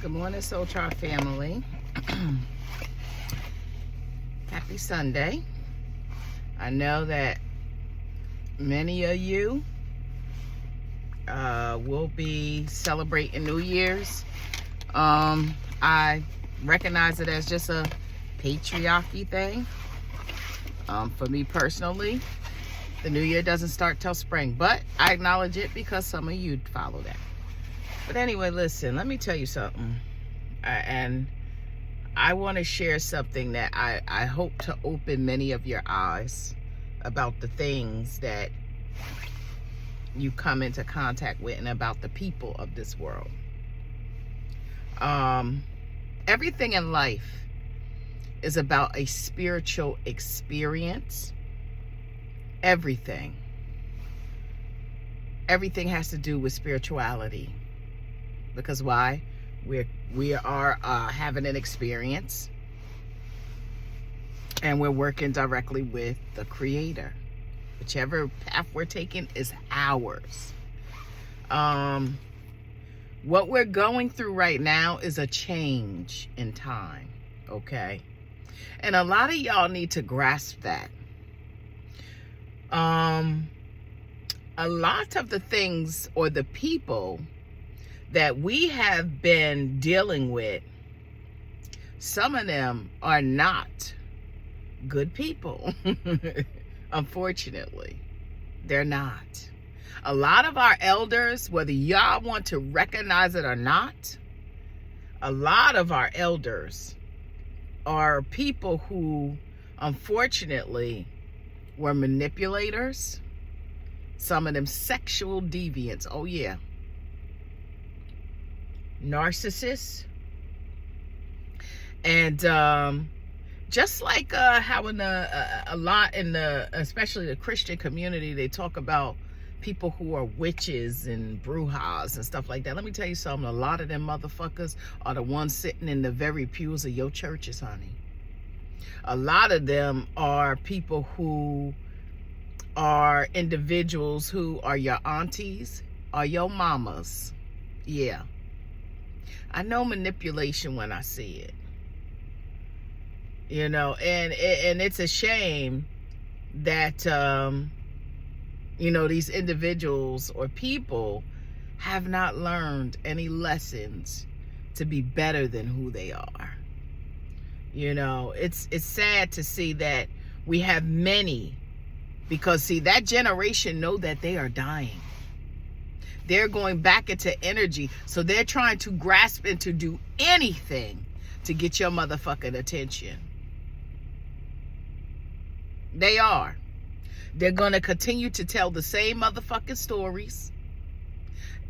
Good morning, Soul Chart family. Happy Sunday. I know that many of you will be celebrating New Year's. I recognize it as just a patriarchy thing. For me personally, the New Year doesn't start till spring, but I acknowledge it because some of you follow that. But anyway, listen, let me tell you something. And I want to share something that I hope to open many of your eyes about the things that you come into contact with and about the people of this world. Everything in life is about a spiritual experience. Everything has to do with spirituality. Because why? We are having an experience, and we're working directly with the Creator. Whichever path we're taking is ours. What we're going through right now is a change in time, okay? And a lot of y'all need to grasp that. A lot of the things or the people that we have been dealing with, some of them are not good people. Unfortunately, they're not. A lot of our elders, whether y'all want to recognize it or not, a lot of our elders are people who, unfortunately, were manipulators. Some of them sexual deviants. Oh, yeah. Narcissists. And just like how in a lot in the, especially the Christian community, they talk about people who are witches and brujas and stuff like that. Let me tell you something. A lot of them motherfuckers are the ones sitting in the very pews of your churches, honey. A lot of them are people who are individuals who are your aunties or your mamas. Yeah. I know manipulation when I see it. You know, and it's a shame that, you know, these individuals or people have not learned any lessons to be better than who they are. You know, it's sad to see that we have many, because see, that generation know that they are dying. They're going back into energy. So they're trying to grasp and to do anything to get your motherfucking attention. They are. They're going to continue to tell the same motherfucking stories.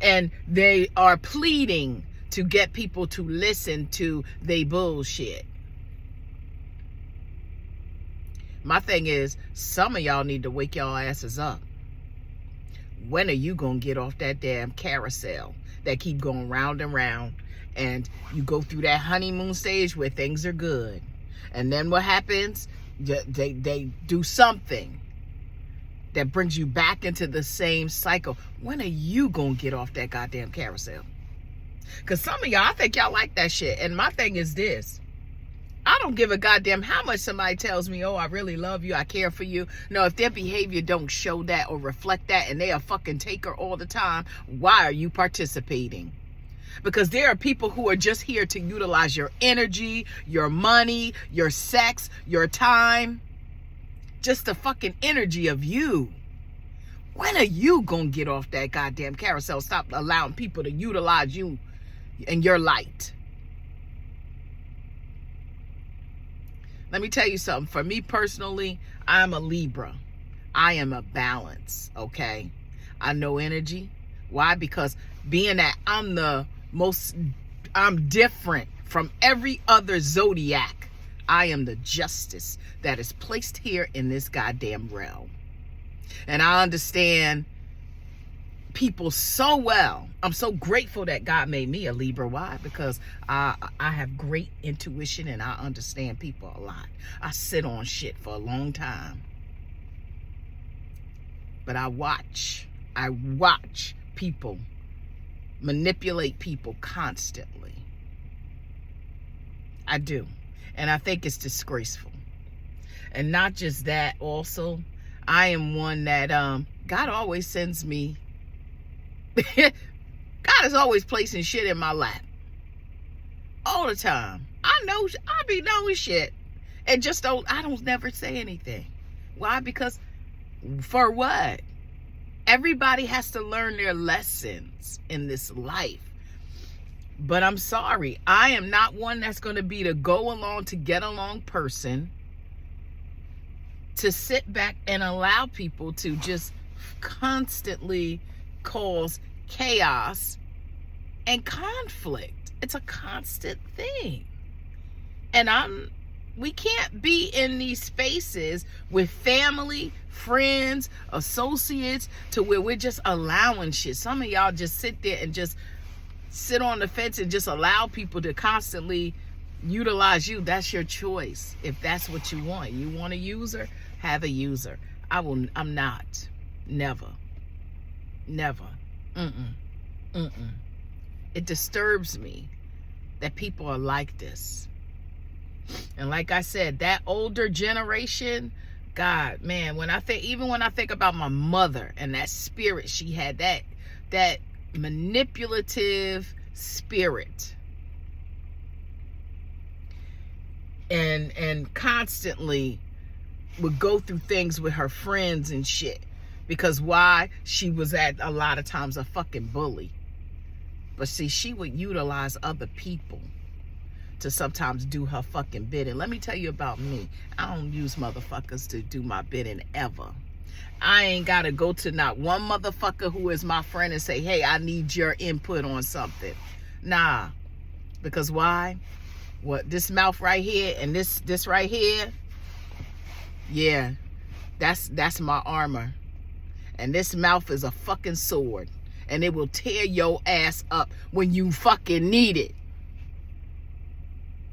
And they are pleading to get people to listen to they bullshit. My thing is, some of y'all need to wake y'all asses up. When are you going to get off that damn carousel that keep going round and round, and you go through that honeymoon stage where things are good, and then what happens? They do something that brings you back into the same cycle. When are you going to get off that goddamn carousel? Because some of y'all, I think y'all like that shit. And my thing is this. I don't give a goddamn how much somebody tells me, oh, I really love you, I care for you. No, if their behavior don't show that or reflect that, and they are fucking taker all the time, why are you participating? Because there are people who are just here to utilize your energy, your money, your sex, your time, just the fucking energy of you. When are you gonna get off that goddamn carousel? Stop allowing people to utilize you and your light. Let me tell you something. For me personally, I'm a Libra. I am a balance, okay? I know energy. Why? Because being that I'm different from every other zodiac. I am the justice that is placed here in this goddamn realm. And I understand people so well. I'm so grateful that God made me a Libra. Why? Because I have great intuition and I understand people a lot. I sit on shit for a long time. But I watch people manipulate people constantly. I do. And I think it's disgraceful. And not just that, also, I am one that God always sends me. God is always placing shit in my lap. All the time. I be knowing shit. And I don't never say anything. Why? Because for what? Everybody has to learn their lessons in this life. But I'm sorry, I am not one that's going to be the go along to get along person to sit back and allow people to just constantly cause chaos and conflict. It's a constant thing. And we can't be in these spaces with family, friends, associates to where we're just allowing shit. Some of y'all just sit there and just sit on the fence and just allow people to constantly utilize you. That's your choice. If that's what you want. You want a user? Have a user. I'm not. Never. It disturbs me that people are like this. And like I said, that older generation, God, man, when I think about my mother and that spirit she had, that manipulative spirit, and constantly would go through things with her friends and shit, because why? She was at a lot of times a fucking bully. But see, she would utilize other people to sometimes do her fucking bidding. Let me tell you about me. I don't use motherfuckers to do my bidding ever. I ain't got to go to not one motherfucker who is my friend and say, hey, I need your input on something. Nah. Because why? What, this mouth right here and this right here? Yeah. That's my armor. And this mouth is a fucking sword. And it will tear your ass up when you fucking need it.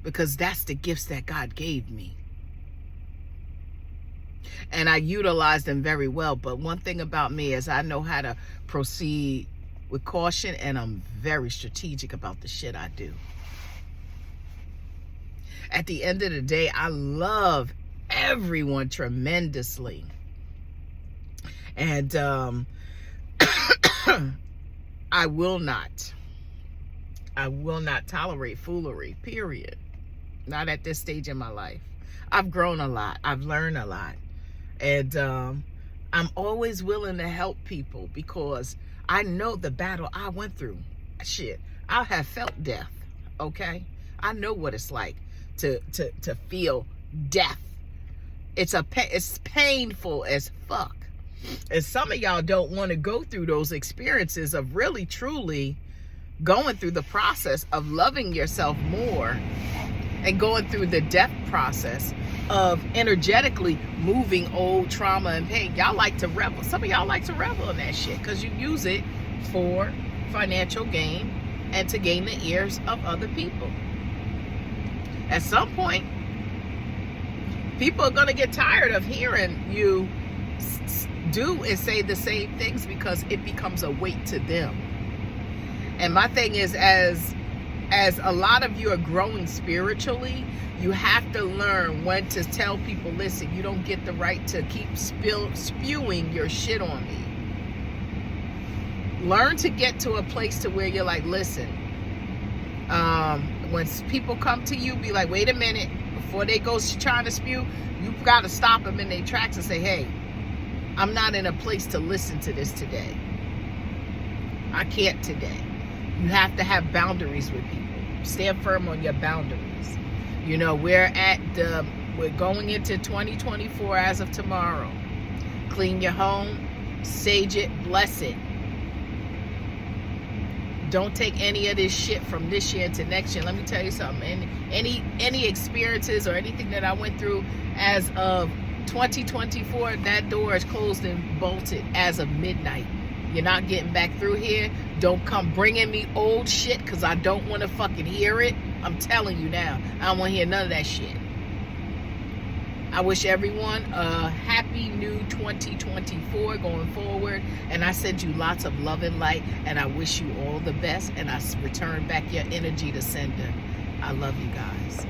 Because that's the gifts that God gave me. And I utilize them very well. But one thing about me is I know how to proceed with caution, and I'm very strategic about the shit I do. At the end of the day, I love everyone tremendously. And I will not tolerate foolery, period. Not at this stage in my life. I've grown a lot. I've learned a lot. And I'm always willing to help people because I know the battle I went through. Shit, I have felt death, okay? I know what it's like to feel death. It's painful as fuck. And some of y'all don't want to go through those experiences of really, truly going through the process of loving yourself more and going through the death process of energetically moving old trauma and pain. Y'all like to revel. Some of y'all like to revel in that shit because you use it for financial gain and to gain the ears of other people. At some point, people are going to get tired of hearing you do and say the same things because it becomes a weight to them. And my thing is, as a lot of you are growing spiritually, you have to learn when to tell people, listen, you don't get the right to keep spewing your shit on me. Learn to get to a place to where you're like, listen, when people come to you, be like, wait a minute, before they go trying to spew, you've got to stop them in their tracks and say, hey, I'm not in a place to listen to this today. I can't today. You have to have boundaries with people. Stand firm on your boundaries. You know, we're going into 2024 as of tomorrow. Clean your home, sage it, bless it. Don't take any of this shit from this year to next year. Let me tell you something. Any experiences or anything that I went through as of 2024, that door is closed and bolted as of midnight. You're not getting back through here. Don't come bringing me old shit because I don't want to fucking hear it. I'm telling you now. I don't want to hear none of that shit. I wish everyone a happy new 2024 going forward. And I send you lots of love and light. And I wish you all the best. And I return back your energy to sender. I love you guys.